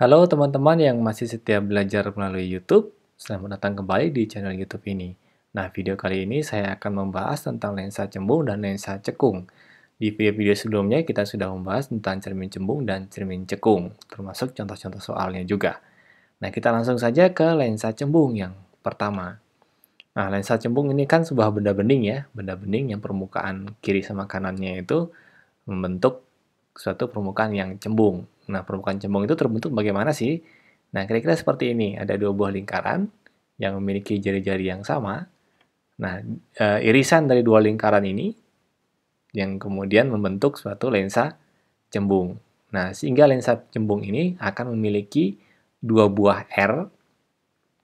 Halo teman-teman yang masih setia belajar melalui YouTube, selamat datang kembali di channel YouTube ini. Nah, video kali ini saya akan membahas tentang lensa cembung dan lensa cekung. Di video-video sebelumnya kita sudah membahas tentang cermin cembung dan cermin cekung, termasuk contoh-contoh soalnya juga. Nah, kita langsung saja ke lensa cembung yang pertama. Nah, lensa cembung ini kan sebuah benda bening ya, benda bening yang permukaan kiri sama kanannya itu membentuk suatu permukaan yang cembung. Nah, permukaan cembung itu terbentuk bagaimana sih? Nah, kira-kira seperti ini. Ada dua buah lingkaran yang memiliki jari-jari yang sama. Nah, irisan dari dua lingkaran ini yang kemudian membentuk suatu lensa cembung. Nah, sehingga lensa cembung ini akan memiliki dua buah R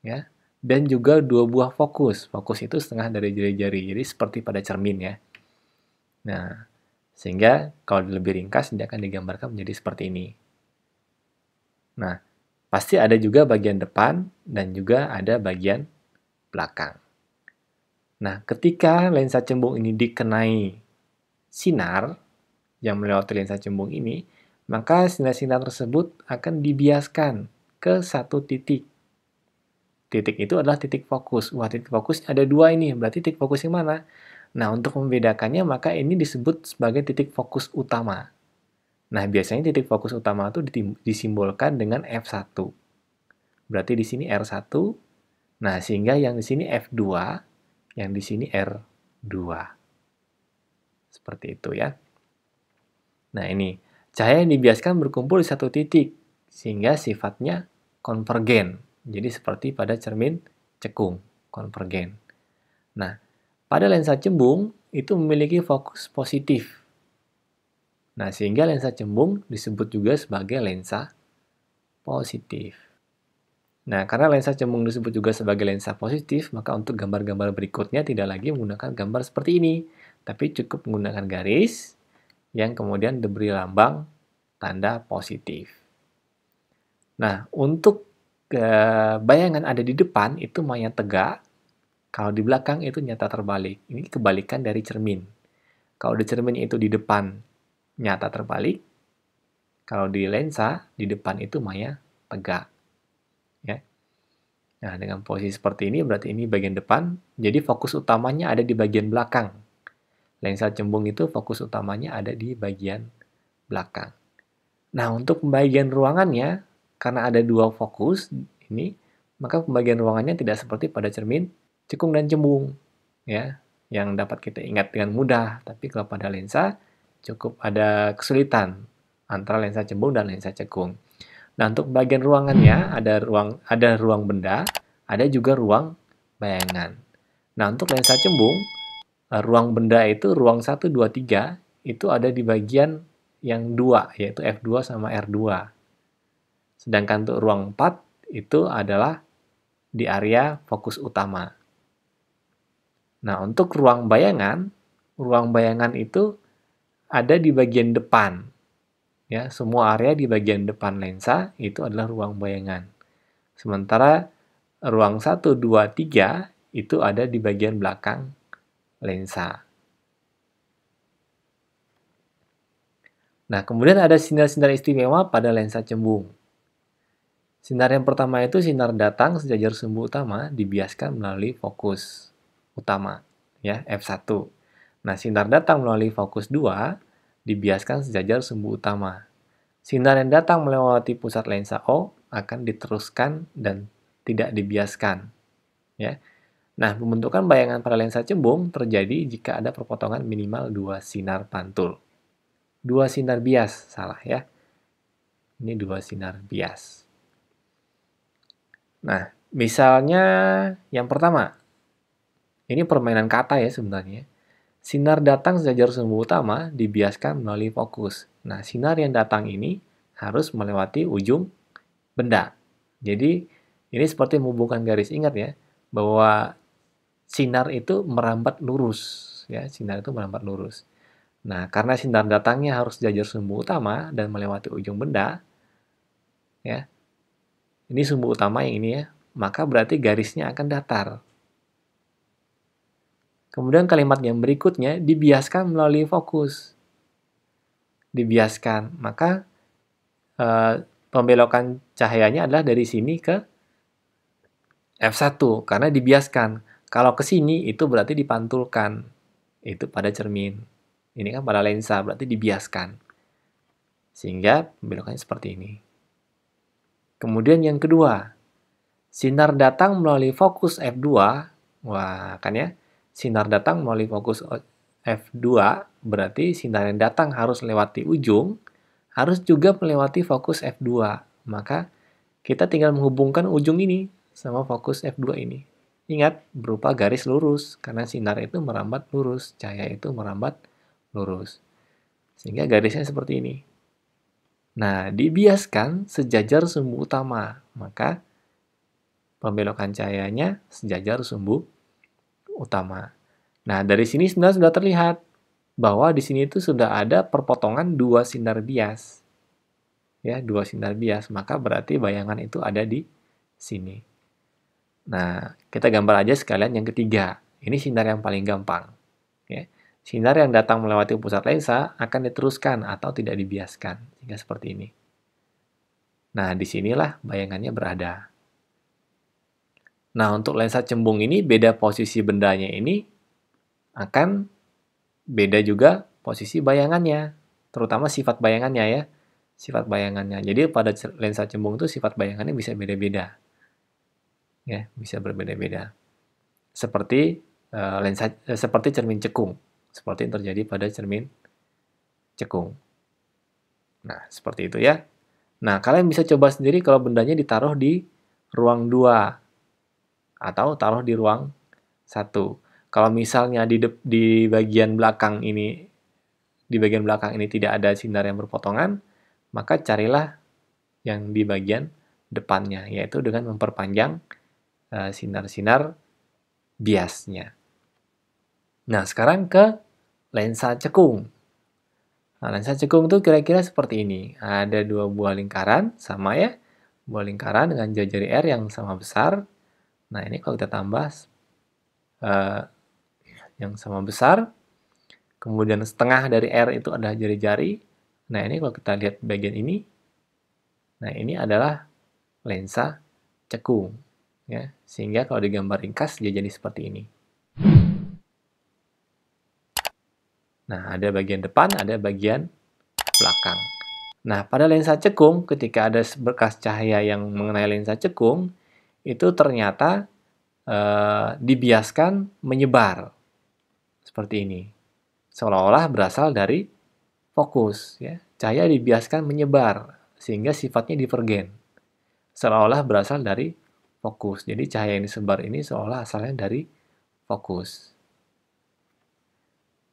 ya, dan juga dua buah fokus. Fokus itu setengah dari jari-jari, jadi seperti pada cermin ya. Nah, sehingga kalau lebih ringkas dia akan digambarkan menjadi seperti ini. Nah, pasti ada juga bagian depan dan juga ada bagian belakang. Nah, ketika lensa cembung ini dikenai sinar yang melewati lensa cembung ini, maka sinar-sinar tersebut akan dibiaskan ke satu titik. Titik itu adalah titik fokus. Wah, titik fokus ada dua ini, berarti titik fokus yang mana? Nah, untuk membedakannya, maka ini disebut sebagai titik fokus utama. Nah, biasanya titik fokus utama itu disimbolkan dengan F1. Berarti di sini R1. Nah, sehingga yang di sini F2, yang di sini R2. Seperti itu ya. Nah, ini cahaya yang dibiaskan berkumpul di satu titik, sehingga sifatnya konvergen. Jadi seperti pada cermin cekung, konvergen. Nah, pada lensa cembung itu memiliki fokus positif. Nah, sehingga lensa cembung disebut juga sebagai lensa positif. Nah, karena lensa cembung disebut juga sebagai lensa positif, maka untuk gambar-gambar berikutnya tidak lagi menggunakan gambar seperti ini, tapi cukup menggunakan garis yang kemudian diberi lambang tanda positif. Nah, untuk bayangan ada di depan itu maya tegak, kalau di belakang itu nyata terbalik. Ini kebalikan dari cermin. Kalau di cermin itu di depan nyata terbalik, kalau di lensa di depan itu maya tegak. Ya. Nah, dengan posisi seperti ini berarti ini bagian depan, jadi fokus utamanya ada di bagian belakang. Lensa cembung itu fokus utamanya ada di bagian belakang. Nah, untuk pembagian ruangannya, karena ada dua fokus ini, maka pembagian ruangannya tidak seperti pada cermin cekung dan cembung, ya, yang dapat kita ingat dengan mudah. Tapi kalau pada lensa, cukup ada kesulitan antara lensa cembung dan lensa cekung. Nah, untuk bagian ruangannya ada ruang benda, ada juga ruang bayangan. Nah, untuk lensa cembung, ruang benda itu ruang 1, 2, 3 itu ada di bagian yang 2, yaitu F2 sama R2. Sedangkan untuk ruang 4 itu adalah di area fokus utama. Nah, untuk ruang bayangan itu ada di bagian depan. Ya, semua area di bagian depan lensa itu adalah ruang bayangan. Sementara ruang 1, 2, 3 itu ada di bagian belakang lensa. Nah, kemudian ada sinar-sinar istimewa pada lensa cembung. Sinar yang pertama itu sinar datang sejajar sumbu utama dibiaskan melalui fokus utama, ya, F1. Nah, sinar datang melalui fokus 2 dibiaskan sejajar sumbu utama. Sinar yang datang melewati pusat lensa O akan diteruskan dan tidak dibiaskan. Ya. Nah, pembentukan bayangan pada lensa cembung terjadi jika ada perpotongan minimal 2 sinar pantul. 2 sinar bias, salah ya. Ini 2 sinar bias. Nah, misalnya yang pertama, ini permainan kata ya sebenarnya. Sinar datang sejajar sumbu utama dibiaskan melalui fokus. Nah, sinar yang datang ini harus melewati ujung benda. Jadi, ini seperti menghubungkan garis. Ingat ya, bahwa sinar itu merambat lurus. Ya, sinar itu merambat lurus. Nah, karena sinar datangnya harus sejajar sumbu utama dan melewati ujung benda, ya, ini sumbu utama yang ini ya, maka berarti garisnya akan datar. Kemudian kalimat yang berikutnya dibiaskan melalui fokus. Dibiaskan, maka pembelokan cahayanya adalah dari sini ke f1 karena dibiaskan. Kalau ke sini itu berarti dipantulkan. Itu pada cermin. Ini kan pada lensa, berarti dibiaskan. Sehingga pembelokannya seperti ini. Kemudian yang kedua, sinar datang melalui fokus f2. Wah, kan ya. Sinar datang melalui fokus f2 berarti sinar yang datang harus lewati ujung, harus juga melewati fokus f2. Maka kita tinggal menghubungkan ujung ini sama fokus f2 ini. Ingat, berupa garis lurus, karena sinar itu merambat lurus, cahaya itu merambat lurus. Sehingga garisnya seperti ini. Nah, dibiaskan sejajar sumbu utama, maka pembelokan cahayanya sejajar sumbu utama. Nah, dari sini sebenarnya sudah terlihat bahwa di sini itu sudah ada perpotongan dua sinar bias. Ya, dua sinar bias, maka berarti bayangan itu ada di sini. Nah, kita gambar aja sekalian yang ketiga. Ini sinar yang paling gampang. Ya. Sinar yang datang melewati pusat lensa akan diteruskan atau tidak dibiaskan, sehingga seperti ini. Nah, disinilah bayangannya berada. Nah, untuk lensa cembung ini beda posisi bendanya ini akan beda juga posisi bayangannya, terutama sifat bayangannya ya. Sifat bayangannya. Jadi pada lensa cembung itu sifat bayangannya bisa beda-beda. Ya, bisa berbeda-beda. Seperti seperti cermin cekung. Seperti yang terjadi pada cermin cekung. Nah, seperti itu ya. Nah, kalian bisa coba sendiri kalau bendanya ditaruh di ruang 2 atau taruh di ruang 1. Kalau misalnya di bagian belakang ini tidak ada sinar yang berpotongan, maka carilah yang di bagian depannya, yaitu dengan memperpanjang sinar-sinar biasnya. Nah, sekarang ke lensa cekung. Nah, lensa cekung itu kira-kira seperti ini. Ada dua buah lingkaran, sama ya. Buah lingkaran dengan jari R yang sama besar. Nah, ini kalau kita tambah yang sama besar, kemudian setengah dari R itu adalah jari-jari. Nah, ini kalau kita lihat bagian ini, nah ini adalah lensa cekung. Ya, sehingga kalau digambar ringkas, dia jadi seperti ini. Nah, ada bagian depan, ada bagian belakang. Nah, pada lensa cekung, ketika ada berkas cahaya yang mengenai lensa cekung, itu ternyata dibiaskan menyebar seperti ini, seolah-olah berasal dari fokus. Ya. Cahaya dibiaskan menyebar sehingga sifatnya divergen, seolah-olah berasal dari fokus. Jadi cahaya yang disebar ini seolah asalnya dari fokus.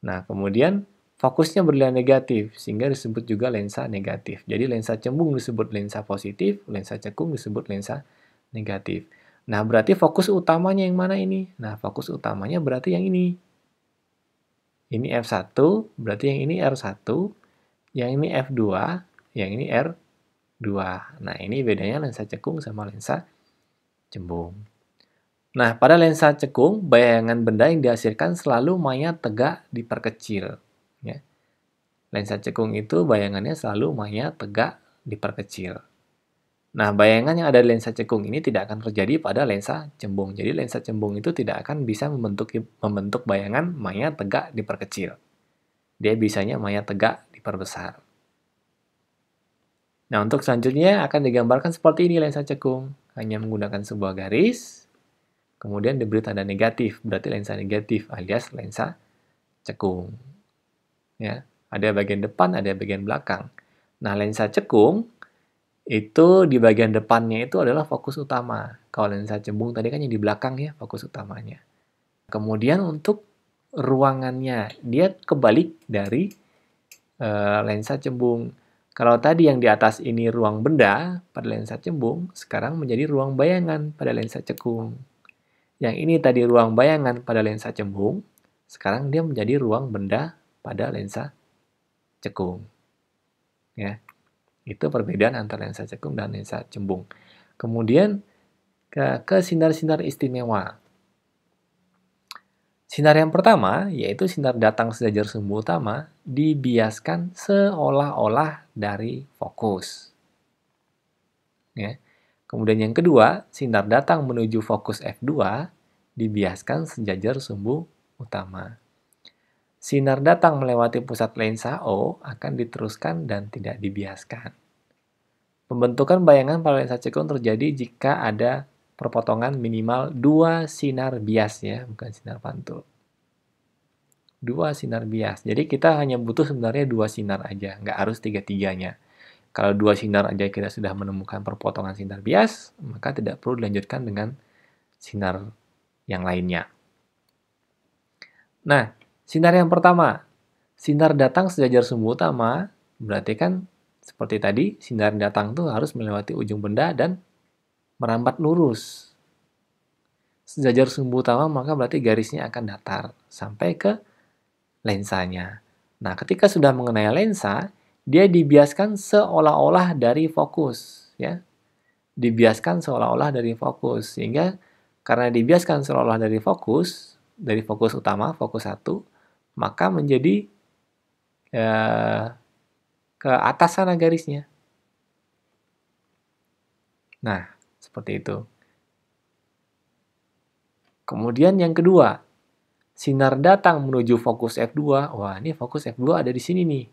Nah, kemudian fokusnya bernilai negatif sehingga disebut juga lensa negatif. Jadi lensa cembung disebut lensa positif, lensa cekung disebut lensa negatif. Nah, berarti fokus utamanya yang mana ini? Nah, fokus utamanya berarti yang ini. Ini F1, berarti yang ini R1, yang ini F2, yang ini R2. Nah, ini bedanya lensa cekung sama lensa cembung. Nah, pada lensa cekung, bayangan benda yang dihasilkan selalu maya tegak diperkecil. Ya. Lensa cekung itu bayangannya selalu maya tegak diperkecil. Nah, bayangan yang ada di lensa cekung ini tidak akan terjadi pada lensa cembung. Jadi lensa cembung itu tidak akan bisa membentuk bayangan maya tegak diperkecil. Dia bisanya maya tegak diperbesar. Nah, untuk selanjutnya akan digambarkan seperti ini lensa cekung. Hanya menggunakan sebuah garis, kemudian diberi tanda negatif, berarti lensa negatif alias lensa cekung. Ya, ada bagian depan, ada bagian belakang. Nah, lensa cekung itu di bagian depannya itu adalah fokus utama. Kalau lensa cembung tadi kan yang di belakang ya, fokus utamanya. Kemudian untuk ruangannya, dia kebalik dari lensa cembung. Kalau tadi yang di atas ini ruang benda pada lensa cembung, sekarang menjadi ruang bayangan pada lensa cekung. Yang ini tadi ruang bayangan pada lensa cembung, sekarang dia menjadi ruang benda pada lensa cekung. Ya. Itu perbedaan antara lensa cekung dan lensa cembung. Kemudian ke sinar-sinar istimewa. Sinar yang pertama, yaitu sinar datang sejajar sumbu utama, dibiaskan seolah-olah dari fokus. Ya. Kemudian yang kedua, sinar datang menuju fokus f2 dibiaskan sejajar sumbu utama. Sinar datang melewati pusat lensa O akan diteruskan dan tidak dibiaskan. Pembentukan bayangan pada lensa cekung terjadi jika ada perpotongan minimal 2 sinar bias ya, bukan sinar pantul. 2 sinar bias. Jadi kita hanya butuh sebenarnya 2 sinar aja, nggak harus tiga-tiganya. Kalau 2 sinar aja kita sudah menemukan perpotongan sinar bias, maka tidak perlu dilanjutkan dengan sinar yang lainnya. Nah, sinar yang pertama, sinar datang sejajar sumbu utama, berarti kan seperti tadi, sinar datang tuh harus melewati ujung benda dan merambat lurus. Sejajar sumbu utama, maka berarti garisnya akan datar sampai ke lensanya. Nah, ketika sudah mengenai lensa, dia dibiaskan seolah-olah dari fokus, ya. Dibiaskan seolah-olah dari fokus, sehingga karena dibiaskan seolah-olah dari fokus utama, fokus 1, maka menjadi ke atas sana garisnya. Nah, seperti itu. Kemudian yang kedua, sinar datang menuju fokus F2. Wah, ini fokus F2 ada di sini nih.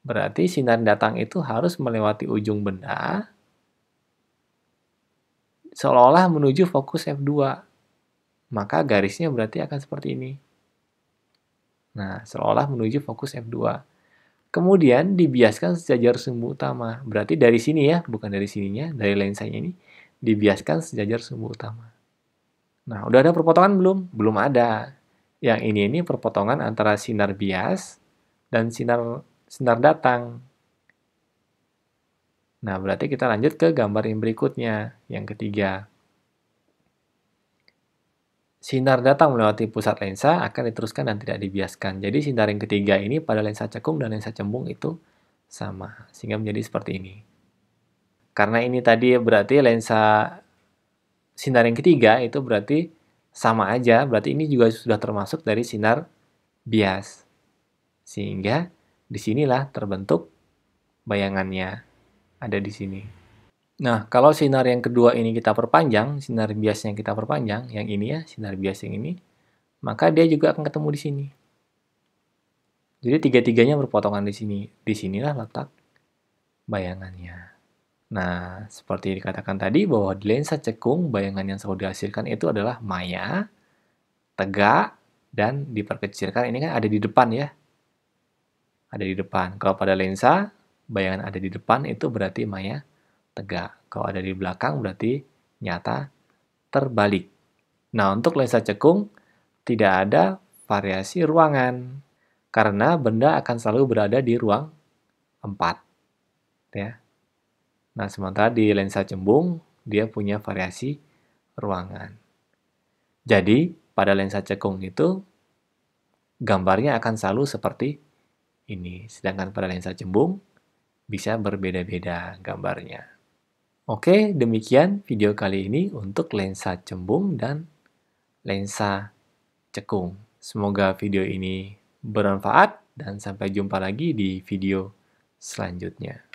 Berarti sinar datang itu harus melewati ujung benda, seolah-olah menuju fokus F2. Maka garisnya berarti akan seperti ini. Nah, seolah menuju fokus F2. Kemudian dibiaskan sejajar sumbu utama. Berarti dari sini ya, bukan dari sininya, dari lensanya ini, dibiaskan sejajar sumbu utama. Nah, udah ada perpotongan belum? Belum ada. Yang ini perpotongan antara sinar bias dan sinar datang. Nah, berarti kita lanjut ke gambar yang berikutnya, yang ketiga. Sinar datang melewati pusat lensa akan diteruskan dan tidak dibiaskan. Jadi sinar yang ketiga ini pada lensa cekung dan lensa cembung itu sama, sehingga menjadi seperti ini. Karena ini tadi berarti lensa sinar yang ketiga itu berarti sama aja, berarti ini juga sudah termasuk dari sinar bias. Sehingga disinilah terbentuk bayangannya, ada di sini. Nah, kalau sinar yang kedua ini kita perpanjang, sinar bias yang kita perpanjang, yang ini ya, sinar bias yang ini, maka dia juga akan ketemu di sini. Jadi tiga-tiganya berpotongan di sini. Disinilah letak bayangannya. Nah, seperti dikatakan tadi bahwa di lensa cekung, bayangan yang selalu dihasilkan itu adalah maya, tegak, dan diperkecilkan. Ini kan ada di depan ya. Ada di depan. Kalau pada lensa, bayangan ada di depan itu berarti maya tegak. Kalau ada di belakang berarti nyata terbalik. Nah, untuk lensa cekung tidak ada variasi ruangan karena benda akan selalu berada di ruang 4. Ya. Nah, sementara di lensa cembung dia punya variasi ruangan. Jadi, pada lensa cekung itu gambarnya akan selalu seperti ini, sedangkan pada lensa cembung bisa berbeda-beda gambarnya. Oke, demikian video kali ini untuk lensa cembung dan lensa cekung. Semoga video ini bermanfaat dan sampai jumpa lagi di video selanjutnya.